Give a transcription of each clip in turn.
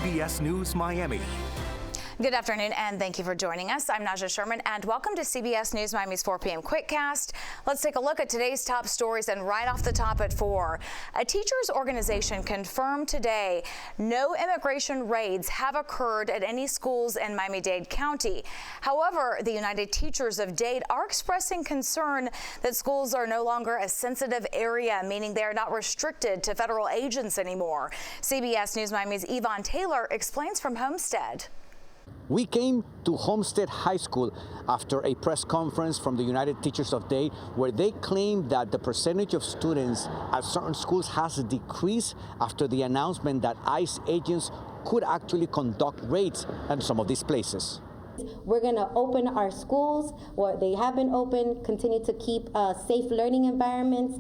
CBS News Miami. Good afternoon, and thank you for joining us. I'm Naja Sherman, and welcome to CBS News Miami's 4 p.m. Quickcast. Let's take a look at today's top stories, and right off the top at 4, a teachers organization confirmed today no immigration raids have occurred at any schools in Miami-Dade County. However, the United Teachers of Dade are expressing concern that schools are no longer a sensitive area, meaning they are not restricted to federal agents anymore. CBS News Miami's Yvonne Taylor explains from Homestead. We came to Homestead High School after a press conference from the United Teachers of Dade, where they claimed that the percentage of students at certain schools has decreased after the announcement that ICE agents could actually conduct raids at some of these places. We're going to open our schools, or they have been open, continue to keep safe learning environments,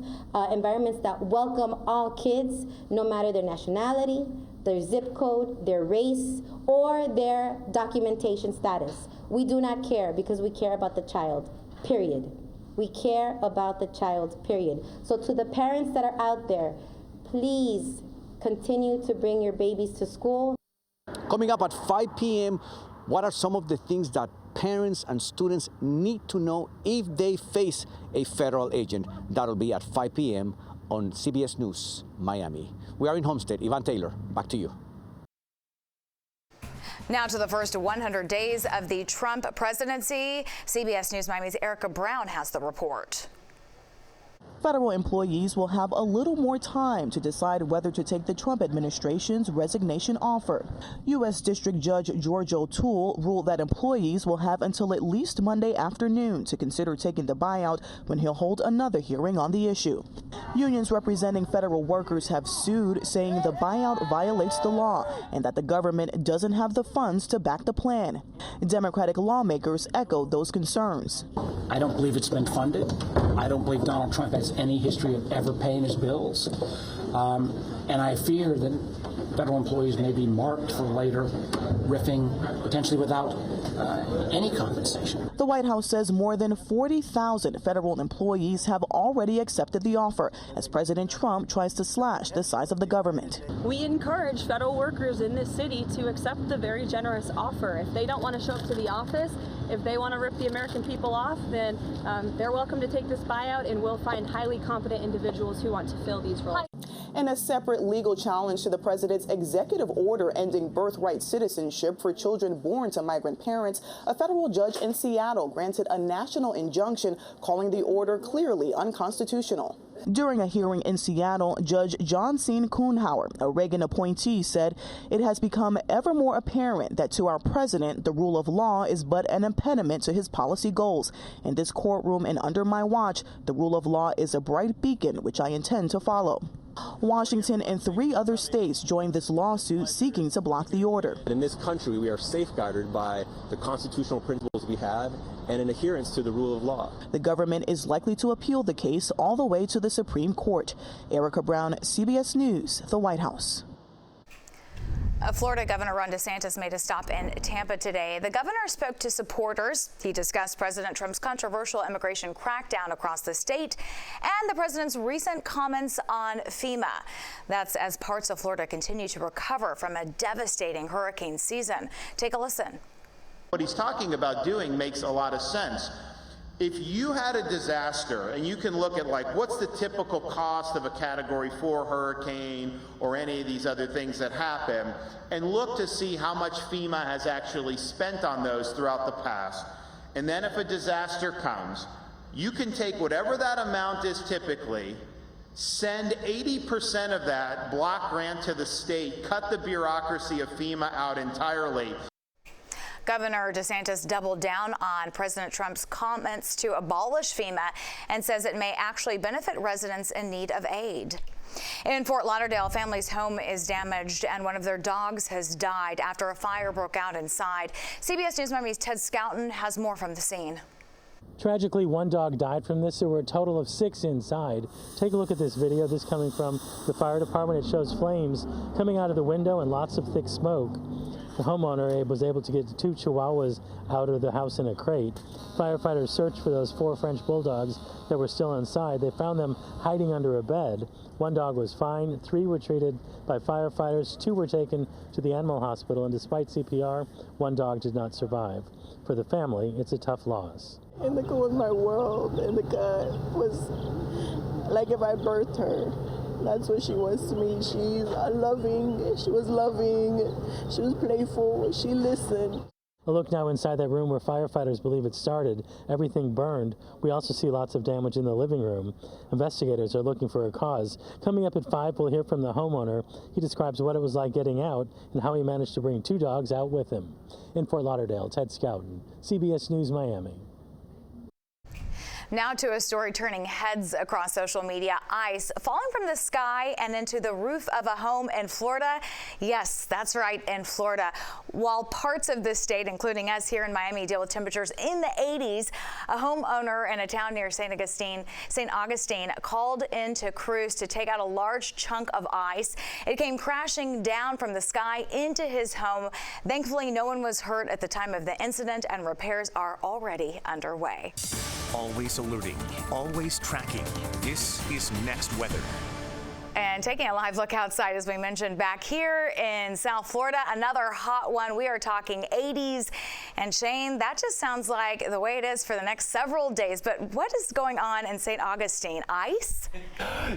environments that welcome all kids, no matter their nationality, their zip code, their race, or their documentation status. We do not care, because we care about the child, period. We care about the child, period. So to the parents that are out there, please continue to bring your babies to school. Coming up at 5 p.m., what are some of the things that parents and students need to know if they face a federal agent? That'll be at 5 p.m. on CBS News Miami. We are in Homestead. Yvonne Taylor, back to you. Now to the first 100 days of the Trump presidency. CBS News Miami's Erica Brown has the report. Federal employees will have a little more time to decide whether to take the Trump administration's resignation offer. U.S. District Judge George O'Toole ruled that employees will have until at least Monday afternoon to consider taking the buyout when he'll hold another hearing on the issue. Unions representing federal workers have sued, saying the buyout violates the law and that the government doesn't have the funds to back the plan. Democratic lawmakers echoed those concerns. I don't believe it's been funded. I don't believe Donald Trump has any history of ever paying his bills. And I fear that federal employees may be marked for later riffing, potentially without any compensation. The White House says more than 40,000 federal employees have already accepted the offer as President Trump tries to slash the size of the government. We encourage federal workers in this city to accept the very generous offer. If they don't want to show up to the office, if they want to rip the American people off, then they're welcome to take this buyout, and we'll find highly competent individuals who want to fill these roles. In a separate legal challenge to the president's executive order ending birthright citizenship for children born to migrant parents, a federal judge in Seattle granted a national injunction calling the order clearly unconstitutional. During a hearing in Seattle, Judge John C. Kuhnhauer, a Reagan appointee, said it has become ever more apparent that to our president, the rule of law is but an impediment to his policy goals. In this courtroom and under my watch, the rule of law is a bright beacon which I intend to follow. Washington and 3 other states joined this lawsuit seeking to block the order. In this country, we are safeguarded by the constitutional principles we have and an adherence to the rule of law. The government is likely to appeal the case all the way to the Supreme Court. Erica Brown, CBS News, the White House. Florida Governor Ron DeSantis made a stop in Tampa today. The governor spoke to supporters. He discussed President Trump's controversial immigration crackdown across the state and the president's recent comments on FEMA. That's as parts of Florida continue to recover from a devastating hurricane season. Take a listen. What he's talking about doing makes a lot of sense. If you had a disaster, and you can look at what's the typical cost of a Category 4 hurricane or any of these other things that happen, and look to see how much FEMA has actually spent on those throughout the past. And then if a disaster comes, you can take whatever that amount is typically, send 80% of that block grant to the state, cut the bureaucracy of FEMA out entirely. Governor DeSantis doubled down on President Trump's comments to abolish FEMA and says it may actually benefit residents in need of aid. In Fort Lauderdale, a family's home is damaged and one of their dogs has died after a fire broke out inside. CBS News Miami's Ted Scouten has more from the scene. Tragically, one dog died from this. There were a total of 6 inside. Take a look at this video. This coming from the fire department. It shows flames coming out of the window and lots of thick smoke. The homeowner was able to get the 2 Chihuahuas out of the house in a crate. Firefighters searched for those 4 French bulldogs that were still inside. They found them hiding under a bed. 1 dog was fine, 3 were treated by firefighters, 2 were taken to the animal hospital, and despite CPR, 1 dog did not survive. For the family, it's a tough loss. Indica was my world. Indica was like if I birthed her. That's what she was to me. She was loving, she was playful, she listened. A look now inside that room where firefighters believe it started. Everything burned. We also see lots of damage in the living room. Investigators are looking for a cause. Coming up at 5, we'll hear from the homeowner. He describes what it was like getting out and how he managed to bring 2 dogs out with him. In Fort Lauderdale, Ted Scouten, CBS News, Miami. Now to a story turning heads across social media. Ice falling from the sky and into the roof of a home in Florida. Yes, that's right, in Florida. While parts of the state, including us here in Miami, deal with temperatures in the 80s, a homeowner in a town near St. Augustine called into crews to take out a large chunk of ice. It came crashing down from the sky into his home. Thankfully, no one was hurt at the time of the incident, and repairs are already underway. Always alerting, always tracking. This is Next Weather. And taking a live look outside, as we mentioned, back here in South Florida, another hot one. We are talking 80s. And Shane, that just sounds like the way it is for the next several days. But what is going on in St. Augustine? Ice?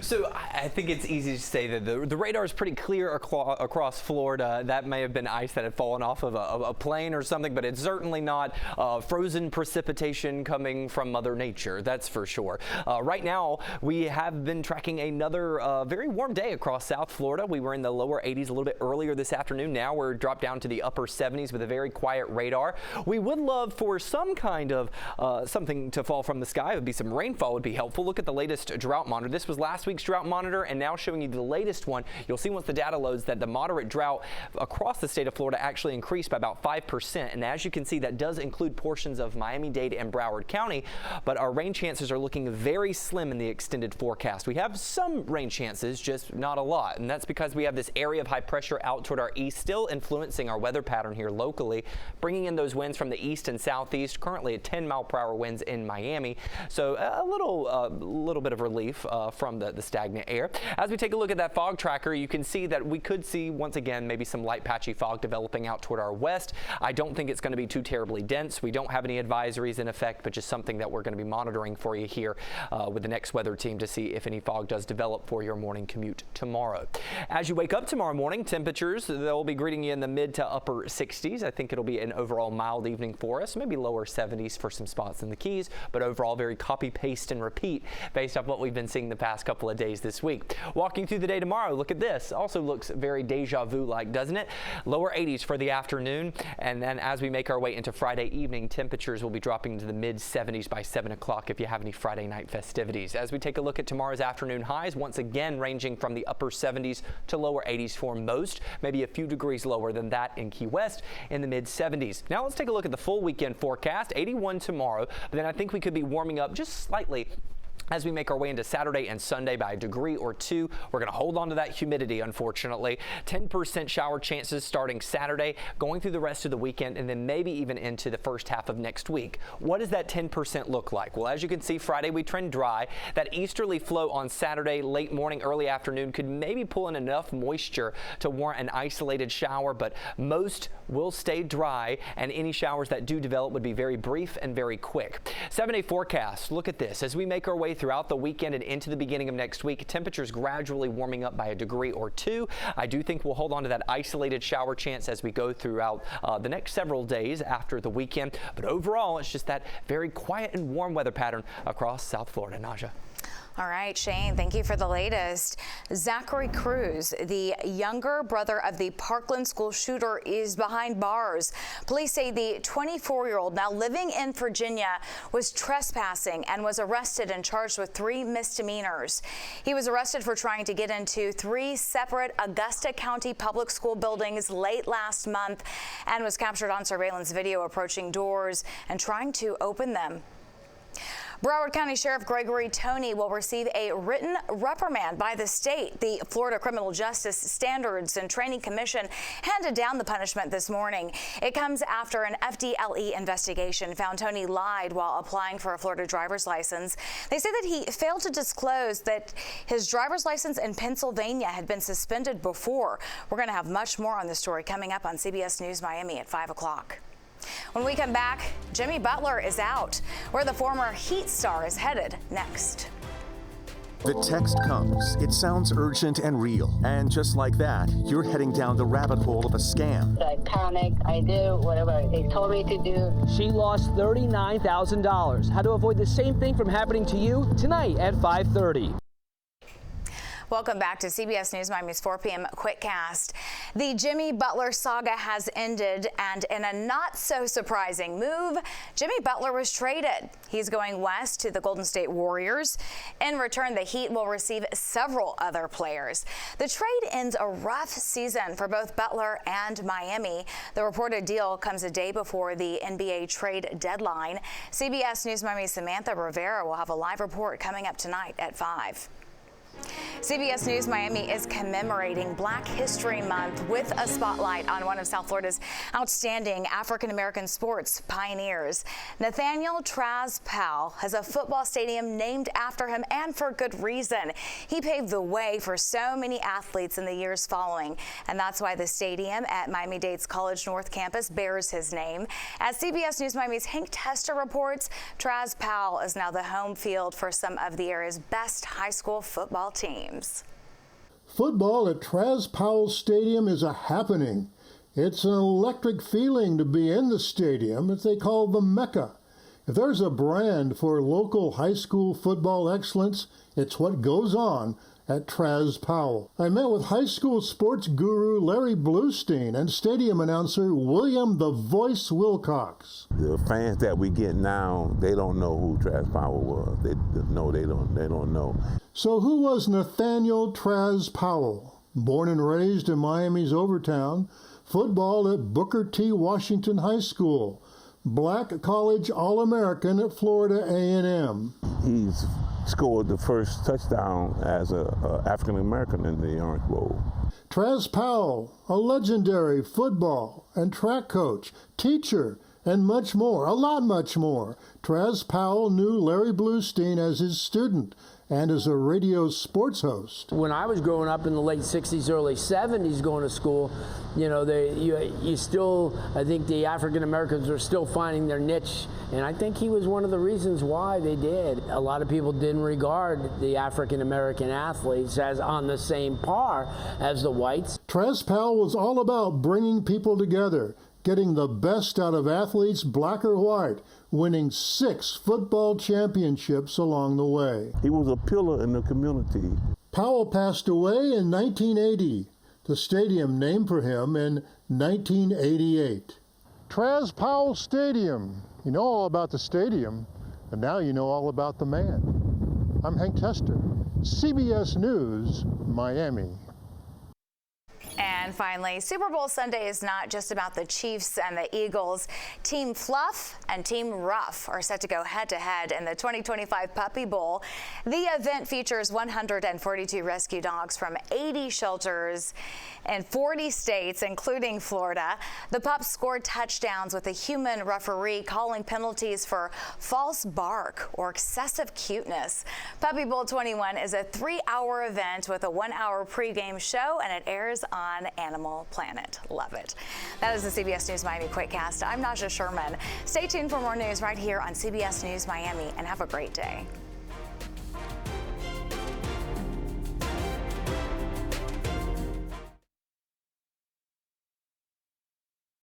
So I think it's easy to say that the radar is pretty clear across Florida. That may have been ice that had fallen off of a plane or something, but it's certainly not frozen precipitation coming from Mother Nature. That's for sure. Right now, we have been tracking another very warm day across South Florida. We were in the lower 80s a little bit earlier this afternoon. Now we're dropped down to the upper 70s with a very quiet radar. We would love for some kind of something to fall from the sky. It would be some rainfall would be helpful. Look at the latest drought monitor. This was last week's drought monitor, and now showing you the latest one. You'll see once the data loads that the moderate drought across the state of Florida actually increased by about 5%. And as you can see, that does include portions of Miami-Dade and Broward County, but our rain chances are looking very slim in the extended forecast. We have some rain chances, just not a lot, and that's because we have this area of high pressure out toward our east still influencing our weather pattern here locally, bringing in those winds from the east and southeast, currently at 10-mile-per-hour winds in Miami. So a little bit of relief from the stagnant air. As we take a look at that fog tracker, you can see that we could see once again maybe some light patchy fog developing out toward our west. I don't think it's going to be too terribly dense. We don't have any advisories in effect, but just something that we're going to be monitoring for you here with the next weather team to see if any fog does develop for your morning commute tomorrow. As you wake up tomorrow morning, temperatures, they'll be greeting you in the mid to upper 60s. I think it'll be an overall mild evening for us, maybe lower 70s for some spots in the Keys, but overall very copy, paste, and repeat based off what we've been seeing the past couple of days this week. Walking through the day tomorrow, look at this. Also looks very deja vu-like, doesn't it? Lower 80s for the afternoon, and then as we make our way into Friday evening, temperatures will be dropping into the mid 70s by 7 o'clock if you have any Friday night festivities. As we take a look at tomorrow's afternoon highs, once again ranging from the upper 70s to lower 80s for most, maybe a few degrees lower than that in Key West in the mid 70s. Now let's take a look at the full weekend forecast. 81 tomorrow, but then I think we could be warming up just slightly as we make our way into Saturday and Sunday by a degree or 2. We're going to hold on to that humidity, unfortunately. 10% shower chances starting Saturday, going through the rest of the weekend, and then maybe even into the first half of next week. What does that 10% look like? Well, as you can see, Friday we trend dry. That easterly flow on Saturday, late morning, early afternoon, could maybe pull in enough moisture to warrant an isolated shower, but most will stay dry, and any showers that do develop would be very brief and very quick. 7-day forecast. Look at this. As we make our way throughout the weekend and into the beginning of next week, temperatures gradually warming up by a degree or 2. I do think we'll hold on to that isolated shower chance as we go throughout the next several days after the weekend. But overall, it's just that very quiet and warm weather pattern across South Florida. Naja. All right, Shane, thank you for the latest. Zachary Cruz, the younger brother of the Parkland School shooter, is behind bars. Police say the 24-year-old, now living in Virginia, was trespassing and was arrested and charged with 3 misdemeanors. He was arrested for trying to get into 3 separate Augusta County public school buildings late last month and was captured on surveillance video approaching doors and trying to open them. Broward County Sheriff Gregory will receive a written reprimand by the state. The Florida Criminal Justice Standards and Training Commission handed down the punishment this morning. It comes after an FDLE investigation found Tony lied while applying for a Florida driver's license. They say that he failed to disclose that his driver's license in Pennsylvania had been suspended before. We're going to have much more on this story coming up on CBS News Miami at 5 o'clock. When we come back, Jimmy Butler is out. Where the former Heat star is headed next. The text comes. It sounds urgent and real. And just like that, you're heading down the rabbit hole of a scam. I panicked. I did whatever they told me to do. She lost $39,000. How to avoid the same thing from happening to you tonight at 5:30. Welcome back to CBS News Miami's 4 p.m. Quickcast. The Jimmy Butler saga has ended, and in a not so surprising move, Jimmy Butler was traded. He's going west to the Golden State Warriors. In return, the Heat will receive several other players. The trade ends a rough season for both Butler and Miami. The reported deal comes a day before the NBA trade deadline. CBS News Miami's Samantha Rivera will have a live report coming up tonight at 5. CBS News Miami is commemorating Black History Month with a spotlight on one of South Florida's outstanding African-American sports pioneers. Nathaniel Traz Powell has a football stadium named after him, and for good reason. He paved the way for so many athletes in the years following, and that's why the stadium at Miami-Dade's College North campus bears his name. As CBS News Miami's Hank Tester reports, Traz Powell is now the home field for some of the area's best high school football teams. Football at Traz Powell Stadium is a happening. It's an electric feeling to be in the stadium that they call the Mecca. If there's a brand for local high school football excellence, it's what goes on at Traz Powell. I met with high school sports guru Larry Bluestein and stadium announcer William the Voice Wilcox. The fans that we get now, they don't know who Traz Powell was. They don't know. So who was Nathaniel Traz Powell? Born and raised in Miami's Overtown, football at Booker T. Washington High School, Black College All-American at Florida A&M. He's scored the first touchdown as an African-American in the Orange Bowl. Traz Powell, a legendary football and track coach, teacher, and much more, a lot much more. Traz Powell knew Larry Bluestein as his student and as a radio sports host. When I was growing up in the late 60s, early 70s going to school, you know, I think the African Americans are still finding their niche, and I think he was one of the reasons why they did. A lot of people didn't regard the African American athletes as on the same par as the whites. Traz Powell was all about bringing people together, getting the best out of athletes, black or white, winning 6 football championships along the way. He was a pillar in the community. Powell passed away in 1980. The stadium named for him in 1988. Traz Powell Stadium. You know all about the stadium, and now you know all about the man. I'm Hank Tester, CBS News, Miami. And finally, Super Bowl Sunday is not just about the Chiefs and the Eagles. Team Fluff and Team Rough are set to go head-to-head in the 2025 Puppy Bowl. The event features 142 rescue dogs from 80 shelters in 40 states, including Florida. The pups scored touchdowns with a human referee calling penalties for false bark or excessive cuteness. Puppy Bowl 21 is a 3-hour event with a 1-hour pregame show, and it airs on Animal Planet. Love it. That is the CBS News Miami Quickcast. I'm Naja Sherman. Stay tuned for more news right here on CBS News Miami, and have a great day.